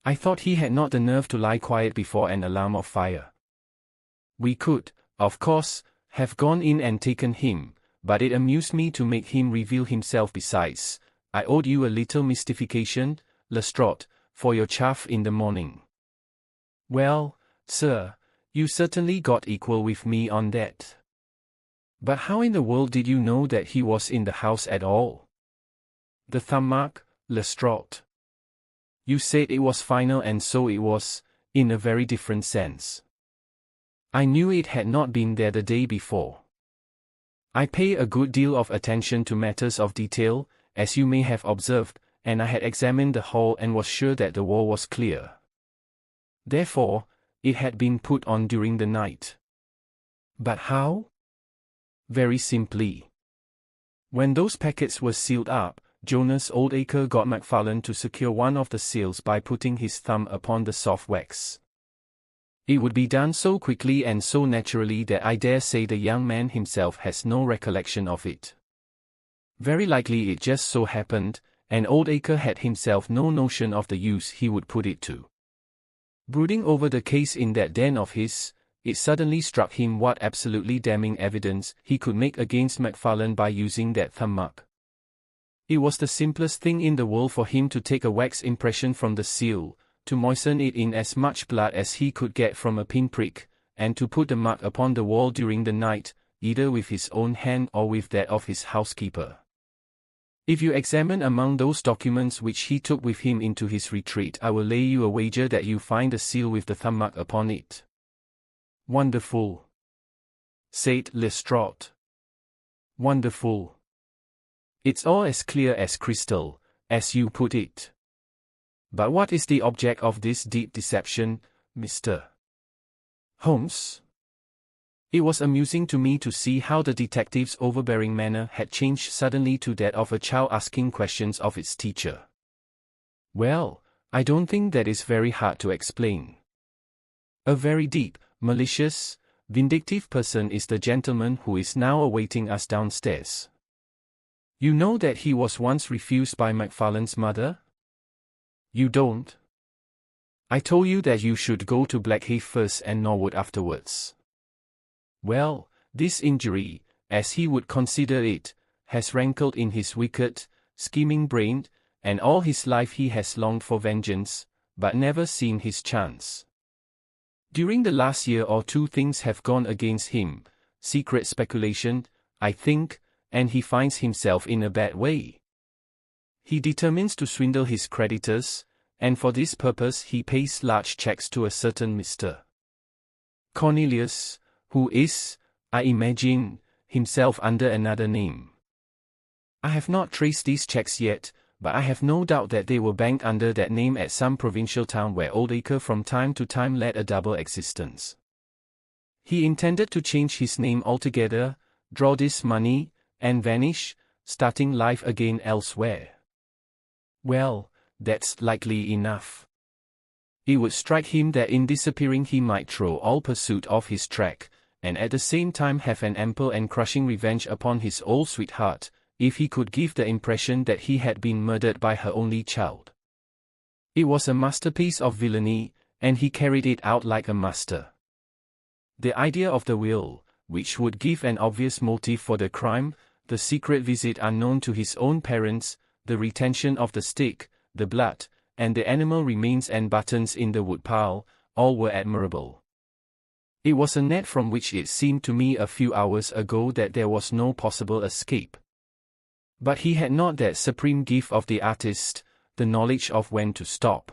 I thought he had not the nerve to lie quiet before an alarm of fire. We could, of course, have gone in and taken him, but it amused me to make him reveal himself. Besides, I owed you a little mystification, Lestrade, for your chaff in the morning." "Well, sir, you certainly got equal with me on that. But how in the world did you know that he was in the house at all?" "The thumb mark, Lestrade. You said it was final, and so it was, in a very different sense. I knew it had not been there the day before. I pay a good deal of attention to matters of detail, as you may have observed, and I had examined the hall and was sure that the wall was clear. Therefore, it had been put on during the night." "But how?" "Very simply. When those packets were sealed up, Jonas Oldacre got MacFarlane to secure one of the seals by putting his thumb upon the soft wax. It would be done so quickly and so naturally that I dare say the young man himself has no recollection of it. Very likely it just so happened, and Oldacre had himself no notion of the use he would put it to. Brooding over the case in that den of his, it suddenly struck him what absolutely damning evidence he could make against MacFarlane by using that thumb mark. It was the simplest thing in the world for him to take a wax impression from the seal, to moisten it in as much blood as he could get from a pinprick, and to put the mark upon the wall during the night, either with his own hand or with that of his housekeeper. If you examine among those documents which he took with him into his retreat, I will lay you a wager that you find a seal with the thumb mark upon it. Wonderful, said Lestrade. Wonderful. It's all as clear as crystal, as you put it. But what is the object of this deep deception, Mr. Holmes? It was amusing to me to see how the detective's overbearing manner had changed suddenly to that of a child asking questions of its teacher. Well, I don't think that is very hard to explain. A very deep, malicious, vindictive person is the gentleman who is now awaiting us downstairs. You know that he was once refused by MacFarlane's mother? You don't? I told you that you should go to Blackheath first and Norwood afterwards. Well, this injury, as he would consider it, has rankled in his wicked, scheming brain, and all his life he has longed for vengeance, but never seen his chance. During the last year or two things have gone against him, secret speculation, I think, and he finds himself in a bad way. He determines to swindle his creditors, and for this purpose he pays large checks to a certain Mr. Cornelius, who is, I imagine, himself under another name. I have not traced these checks yet, but I have no doubt that they were banked under that name at some provincial town where Oldacre from time to time led a double existence. He intended to change his name altogether, draw this money, and vanish, starting life again elsewhere. Well, that's likely enough. It would strike him that in disappearing he might throw all pursuit off his track, and at the same time have an ample and crushing revenge upon his old sweetheart, if he could give the impression that he had been murdered by her only child. It was a masterpiece of villainy, and he carried it out like a master. The idea of the will, which would give an obvious motive for the crime, the secret visit unknown to his own parents, the retention of the stick, the blood, and the animal remains and buttons in the woodpile, all were admirable. It was a net from which it seemed to me a few hours ago that there was no possible escape. But he had not that supreme gift of the artist, the knowledge of when to stop.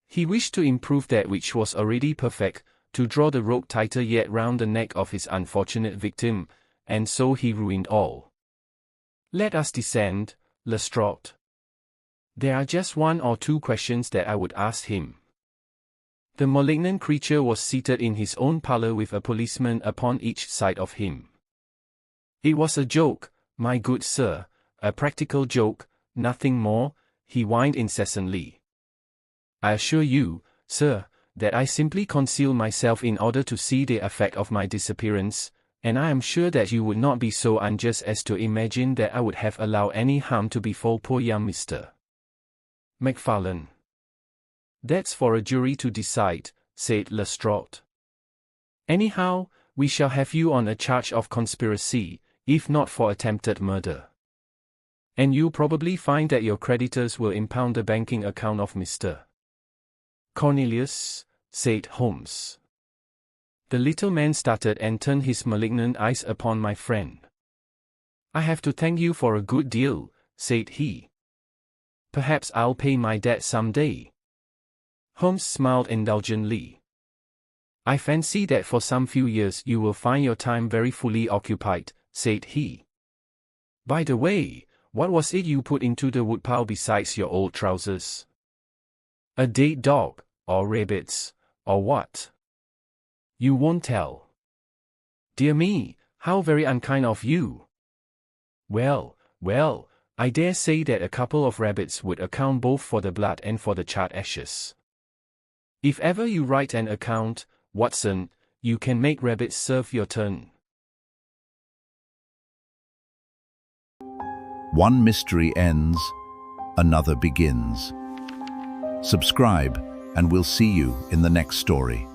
He wished to improve that which was already perfect, to draw the rope tighter yet round the neck of his unfortunate victim, and so he ruined all. Let us descend, Lestrade. There are just one or two questions that I would ask him. The malignant creature was seated in his own parlour with a policeman upon each side of him. It was a joke, my good sir, a practical joke, nothing more, he whined incessantly. I assure you, sir, that I simply conceal myself in order to see the effect of my disappearance, and I am sure that you would not be so unjust as to imagine that I would have allowed any harm to befall poor young Mr. MacFarlane. That's for a jury to decide, said Lestrade. Anyhow, we shall have you on a charge of conspiracy, if not for attempted murder. And you'll probably find that your creditors will impound the banking account of Mr. Cornelius, said Holmes. The little man started and turned his malignant eyes upon my friend. I have to thank you for a good deal, said he. Perhaps I'll pay my debt some day. Holmes smiled indulgently. I fancy that for some few years you will find your time very fully occupied, said he. By the way, what was it you put into the woodpile besides your old trousers? A dead dog, or rabbits, or what? You won't tell. Dear me, how very unkind of you. Well, I dare say that a couple of rabbits would account both for the blood and for the charred ashes. If ever you write an account, Watson, you can make rabbits serve your turn. One mystery ends, another begins. Subscribe, and we'll see you in the next story.